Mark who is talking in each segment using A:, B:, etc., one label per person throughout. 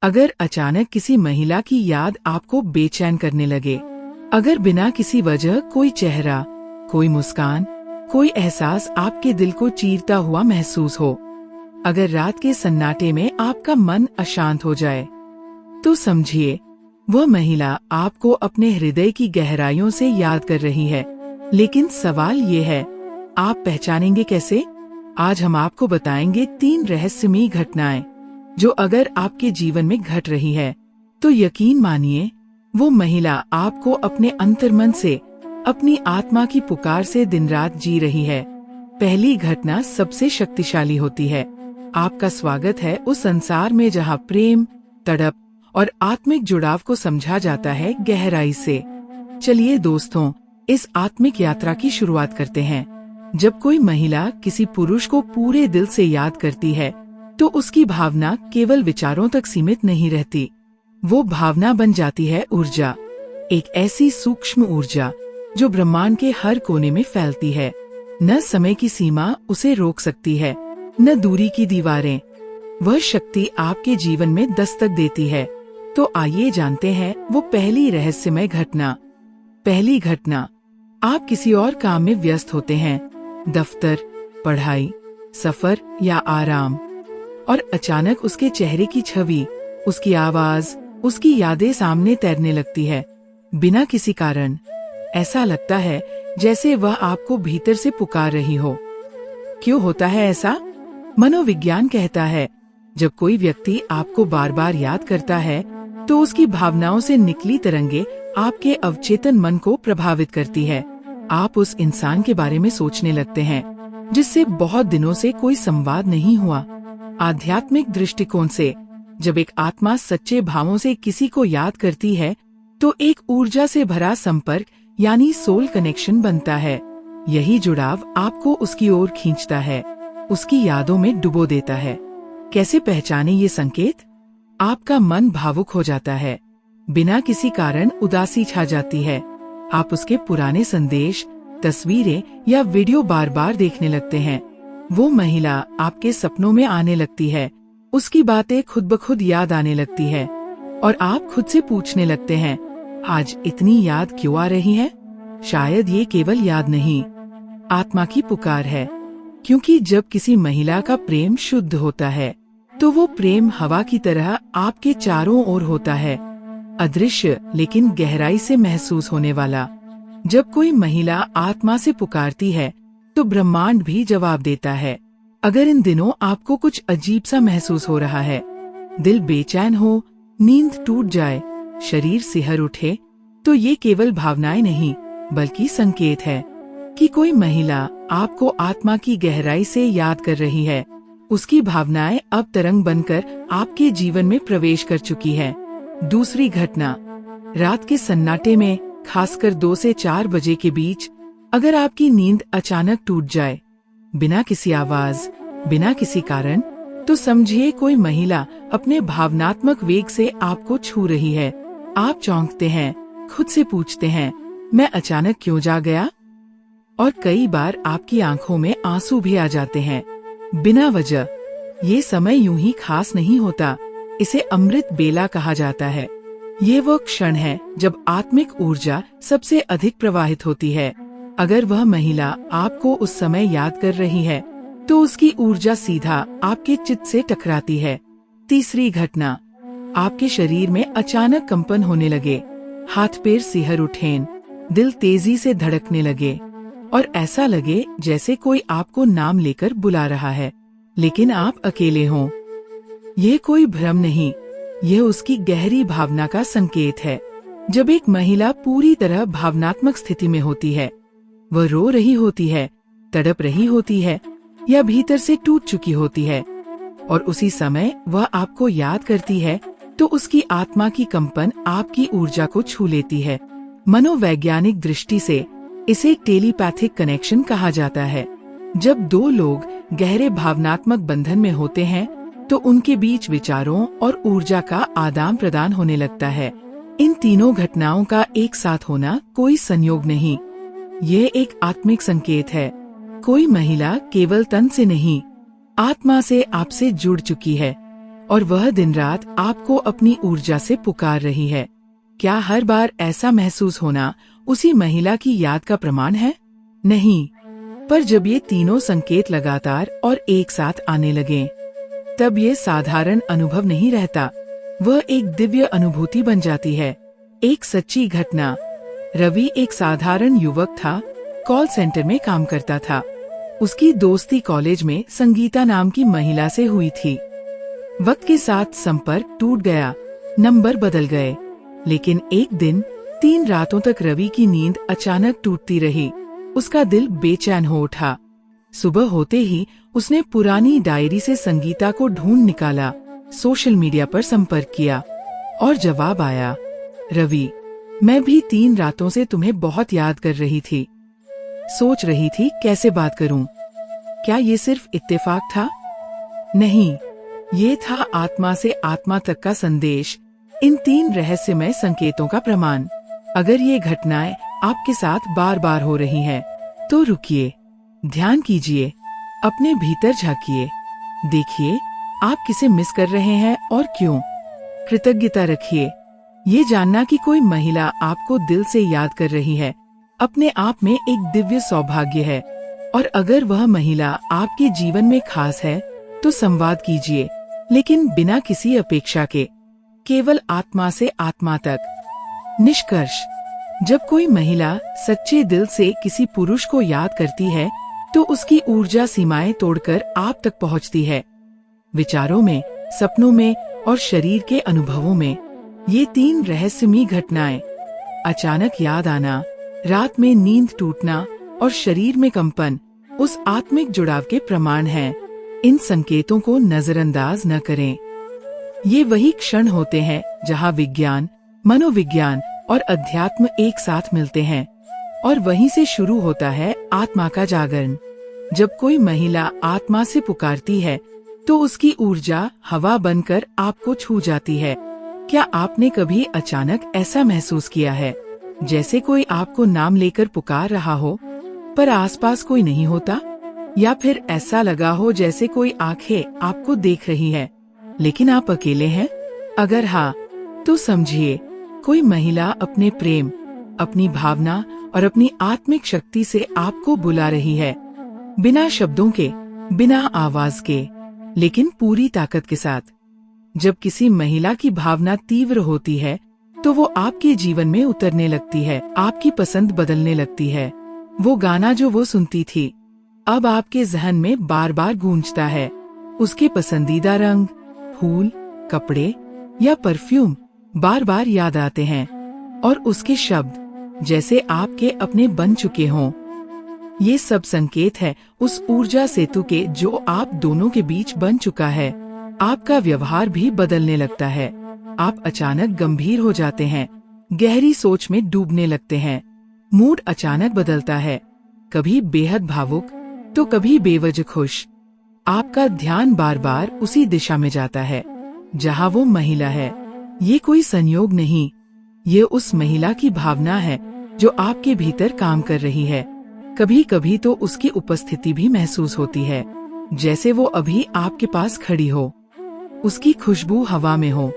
A: अगर अचानक किसी महिला की याद आपको बेचैन करने लगे, अगर बिना किसी वजह कोई चेहरा, कोई मुस्कान, कोई एहसास आपके दिल को चीरता हुआ महसूस हो, अगर रात के सन्नाटे में आपका मन अशांत हो जाए, तो समझिए वह महिला आपको अपने हृदय की गहराइयों से याद कर रही है। लेकिन सवाल ये है, आप पहचानेंगे कैसे? आज हम आपको बताएंगे 3 रहस्यमयी घटनाएं जो अगर आपके जीवन में घट रही है तो यकीन मानिए वो महिला आपको अपने अंतर्मन से, अपनी आत्मा की पुकार से दिन रात जी रही है। पहली घटना सबसे शक्तिशाली होती है। आपका स्वागत है उस संसार में जहाँ प्रेम, तड़प और आत्मिक जुड़ाव को समझा जाता है गहराई से। चलिए दोस्तों, इस आत्मिक यात्रा की शुरुआत करते हैं। जब कोई महिला किसी पुरुष को पूरे दिल से याद करती है तो उसकी भावना केवल विचारों तक सीमित नहीं रहती। वो भावना बन जाती है ऊर्जा, एक ऐसी सूक्ष्म ऊर्जा जो ब्रह्मांड के हर कोने में फैलती है। न समय की सीमा उसे रोक सकती है, न दूरी की दीवारें। वह शक्ति आपके जीवन में दस्तक देती है। तो आइए जानते हैं वो पहली रहस्यमय घटना। पहली घटना, आप किसी और काम में व्यस्त होते हैं, दफ्तर, पढ़ाई, सफर या आराम, और अचानक उसके चेहरे की छवि, उसकी आवाज, उसकी यादें सामने तैरने लगती है बिना किसी कारण। ऐसा लगता है जैसे वह आपको भीतर से पुकार रही हो। क्यों होता है ऐसा? मनोविज्ञान कहता है जब कोई व्यक्ति आपको बार बार याद करता है तो उसकी भावनाओं से निकली तरंगे आपके अवचेतन मन को प्रभावित करती है। आप उस इंसान के बारे में सोचने लगते हैं जिससे बहुत दिनों से कोई संवाद नहीं हुआ। आध्यात्मिक दृष्टिकोण से जब एक आत्मा सच्चे भावों से किसी को याद करती है तो एक ऊर्जा से भरा संपर्क यानी सोल कनेक्शन बनता है। यही जुड़ाव आपको उसकी ओर खींचता है, उसकी यादों में डुबो देता है। कैसे पहचाने ये संकेत? आपका मन भावुक हो जाता है, बिना किसी कारण उदासी छा जाती है। आप उसके पुराने संदेश, तस्वीरें या वीडियो बार बार देखने लगते हैं। वो महिला आपके सपनों में आने लगती है, उसकी बातें खुद ब खुद याद आने लगती है और आप खुद से पूछने लगते हैं, आज इतनी याद क्यों आ रही है? शायद ये केवल याद नहीं, आत्मा की पुकार है। क्योंकि जब किसी महिला का प्रेम शुद्ध होता है तो वो प्रेम हवा की तरह आपके चारों ओर होता है, अदृश्य लेकिन गहराई से महसूस होने वाला। जब कोई महिला आत्मा से पुकारती है तो ब्रह्मांड भी जवाब देता है। अगर इन दिनों आपको कुछ अजीब सा महसूस हो रहा है, दिल बेचैन हो, नींद टूट जाए, शरीर सिहर उठे, तो ये केवल भावनाएं नहीं बल्कि संकेत है कि कोई महिला आपको आत्मा की गहराई से याद कर रही है। उसकी भावनाएं अब तरंग बनकर आपके जीवन में प्रवेश कर चुकी है। दूसरी घटना, रात के सन्नाटे में, खासकर 2 से 4 बजे के बीच, अगर आपकी नींद अचानक टूट जाए, बिना किसी आवाज, बिना किसी कारण, तो समझिए कोई महिला अपने भावनात्मक वेग से आपको छू रही है। आप चौंकते हैं, खुद से पूछते हैं, मैं अचानक क्यों जाग गया? और कई बार आपकी आंखों में आंसू भी आ जाते हैं बिना वजह। ये समय यूं ही खास नहीं होता, इसे अमृत बेला कहा जाता है। ये वो क्षण है जब आत्मिक ऊर्जा सबसे अधिक प्रवाहित होती है। अगर वह महिला आपको उस समय याद कर रही है तो उसकी ऊर्जा सीधा आपके चित्त से टकराती है। तीसरी घटना, आपके शरीर में अचानक कंपन होने लगे, हाथ पैर सिहर उठें, दिल तेजी से धड़कने लगे और ऐसा लगे जैसे कोई आपको नाम लेकर बुला रहा है लेकिन आप अकेले हों। यह कोई भ्रम नहीं, यह उसकी गहरी भावना का संकेत है। जब एक महिला पूरी तरह भावनात्मक स्थिति में होती है, वह रो रही होती है, तड़प रही होती है या भीतर से टूट चुकी होती है, और उसी समय वह आपको याद करती है, तो उसकी आत्मा की कंपन आपकी ऊर्जा को छू लेती है। मनोवैज्ञानिक दृष्टि से इसे टेलीपैथिक कनेक्शन कहा जाता है। जब 2 लोग गहरे भावनात्मक बंधन में होते हैं तो उनके बीच विचारों और ऊर्जा का आदान प्रदान होने लगता है। इन तीनों घटनाओं का एक साथ होना कोई संयोग नहीं, ये एक आत्मिक संकेत है। कोई महिला केवल तन से नहीं, आत्मा से आपसे जुड़ चुकी है और वह दिन रात आपको अपनी ऊर्जा से पुकार रही है। क्या हर बार ऐसा महसूस होना उसी महिला की याद का प्रमाण है? नहीं, पर जब ये तीनों संकेत लगातार और एक साथ आने लगे, तब ये साधारण अनुभव नहीं रहता, वह एक दिव्य अनुभूति बन जाती है। एक सच्ची घटना। रवि एक साधारण युवक था, कॉल सेंटर में काम करता था। उसकी दोस्ती कॉलेज में संगीता नाम की महिला से हुई थी। वक्त के साथ संपर्क टूट गया, नंबर बदल गए, लेकिन एक दिन 3 रातों तक रवि की नींद अचानक टूटती रही। उसका दिल बेचैन हो उठा। सुबह होते ही उसने पुरानी डायरी से संगीता को ढूंढ निकाला, सोशल मीडिया पर संपर्क किया और जवाब आया, रवि, मैं भी 3 रातों से तुम्हें बहुत याद कर रही थी। सोच रही थी कैसे बात करूं। क्या ये सिर्फ इत्तेफाक था? नहीं, ये था आत्मा से आत्मा तक का संदेश, इन 3 रहस्यमय संकेतों का प्रमाण। अगर ये घटनाएं आपके साथ बार बार हो रही हैं, तो रुकिए, ध्यान कीजिए, अपने भीतर झांकिए, देखिए आप किसे मिस कर रहे हैं और क्यों। कृतज्ञता रखिए। ये जानना कि कोई महिला आपको दिल से याद कर रही है, अपने आप में एक दिव्य सौभाग्य है। और अगर वह महिला आपके जीवन में खास है, तो संवाद कीजिए, लेकिन बिना किसी अपेक्षा के, केवल आत्मा से आत्मा तक। निष्कर्ष: जब कोई महिला सच्चे दिल से किसी पुरुष को याद करती है, तो उसकी ऊर्जा सीमाएं तोड़कर आप तक पहुंचती है। विचारों में, सपनों में और शरीर के अनुभवों में। ये 3 रहस्यमयी घटनाएं, अचानक याद आना, रात में नींद टूटना और शरीर में कंपन, उस आत्मिक जुड़ाव के प्रमाण हैं। इन संकेतों को नजरअंदाज न करें। ये वही क्षण होते हैं जहां विज्ञान, मनोविज्ञान और अध्यात्म एक साथ मिलते हैं, और वहीं से शुरू होता है आत्मा का जागरण। जब कोई महिला आत्मा से पुकारती है, तो उसकी ऊर्जा हवा बनकर आपको छू जाती है। क्या आपने कभी अचानक ऐसा महसूस किया है, जैसे कोई आपको नाम लेकर पुकार रहा हो, पर आसपास कोई नहीं होता? या फिर ऐसा लगा हो जैसे कोई आंखें आपको देख रही है, लेकिन आप अकेले हैं? अगर हाँ, तो समझिए, कोई महिला अपने प्रेम, अपनी भावना और अपनी आत्मिक शक्ति से आपको बुला रही है, बिना शब्दों के, बिना आवाज के, लेकिन पूरी ताकत के साथ। जब किसी महिला की भावना तीव्र होती है, तो वो आपके जीवन में उतरने लगती है, आपकी पसंद बदलने लगती है। वो गाना जो वो सुनती थी, अब आपके जहन में बार बार गूंजता है। उसके पसंदीदा रंग, फूल, कपड़े या परफ्यूम बार बार याद आते हैं, और उसके शब्द जैसे आपके अपने बन चुके हों। ये सब संकेत है उस ऊर्जा सेतु के जो आप दोनों के बीच बन चुका है। आपका व्यवहार भी बदलने लगता है। आप अचानक गंभीर हो जाते हैं, गहरी सोच में डूबने लगते हैं। मूड अचानक बदलता है, कभी बेहद भावुक तो कभी बेवजह खुश। आपका ध्यान बार बार उसी दिशा में जाता है जहां वो महिला है। ये कोई संयोग नहीं, ये उस महिला की भावना है जो आपके भीतर काम कर रही है। कभी कभी तो उसकी उपस्थिति भी महसूस होती है, जैसे वो अभी आपके पास खड़ी हो, उसकी खुशबू हवा में हो,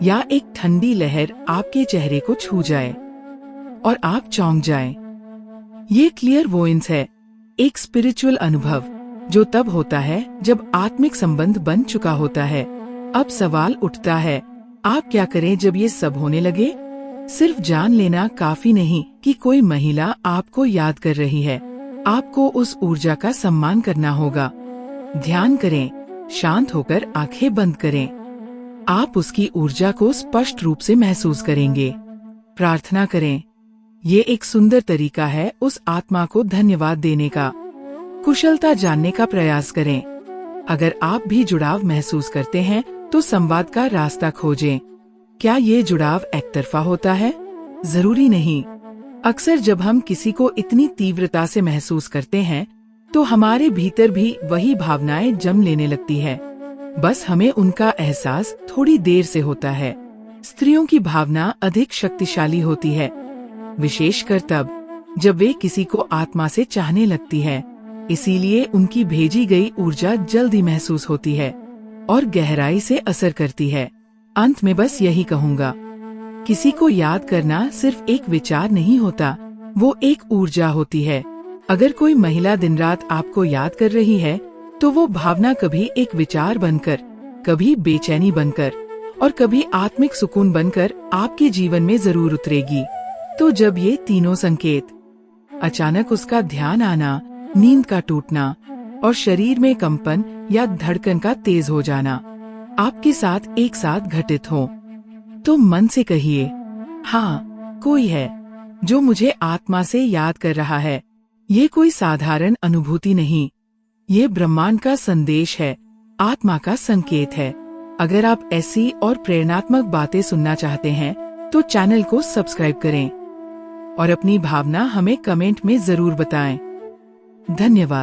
A: या एक ठंडी लहर आपके चेहरे को छू जाए और आप चौंक जाएं। ये क्लियरवॉयंस है, एक स्पिरिचुअल अनुभव जो तब होता है जब आत्मिक संबंध बन चुका होता है। अब सवाल उठता है, आप क्या करें जब ये सब होने लगे? सिर्फ जान लेना काफी नहीं कि कोई महिला आपको याद कर रही है। आपको उस ऊर्जा का सम्मान करना होगा। ध्यान करें, शांत होकर आंखें बंद करें। आप उसकी ऊर्जा को स्पष्ट रूप से महसूस करेंगे। प्रार्थना करें। ये एक सुंदर तरीका है उस आत्मा को धन्यवाद देने का। कुशलता जानने का प्रयास करें। अगर आप भी जुड़ाव महसूस करते हैं, तो संवाद का रास्ता खोजें। क्या ये जुड़ाव एकतरफा होता है? जरूरी नहीं। अक्सर जब हम किसी को इतनी तीव्रता से महसूस करते हैं, तो हमारे भीतर भी वही भावनाएं जन्म लेने लगती है। बस हमें उनका एहसास थोड़ी देर से होता है। स्त्रियों की भावना अधिक शक्तिशाली होती है, विशेषकर तब जब वे किसी को आत्मा से चाहने लगती है। इसीलिए उनकी भेजी गई ऊर्जा जल्दी महसूस होती है। और गहराई से असर करती है। अंत में बस यही कहूँगा, किसी को याद करना सिर्फ एक विचार नहीं होता, वो एक ऊर्जा होती है। अगर कोई महिला दिन रात आपको याद कर रही है, तो वो भावना कभी एक विचार बनकर, कभी बेचैनी बनकर और कभी आत्मिक सुकून बनकर आपके जीवन में जरूर उतरेगी। तो जब ये तीनों संकेत, अचानक उसका ध्यान आना, नींद का टूटना और शरीर में कंपन या धड़कन का तेज हो जाना आपके साथ एक साथ घटित हो, तो मन से कहिए, हाँ, कोई है जो मुझे आत्मा से याद कर रहा है। ये कोई साधारण अनुभूति नहीं, ये ब्रह्मांड का संदेश है, आत्मा का संकेत है। अगर आप ऐसी और प्रेरणात्मक बातें सुनना चाहते हैं, तो चैनल को सब्सक्राइब करें और अपनी भावना हमें कमेंट में जरूर बताएं। धन्यवाद।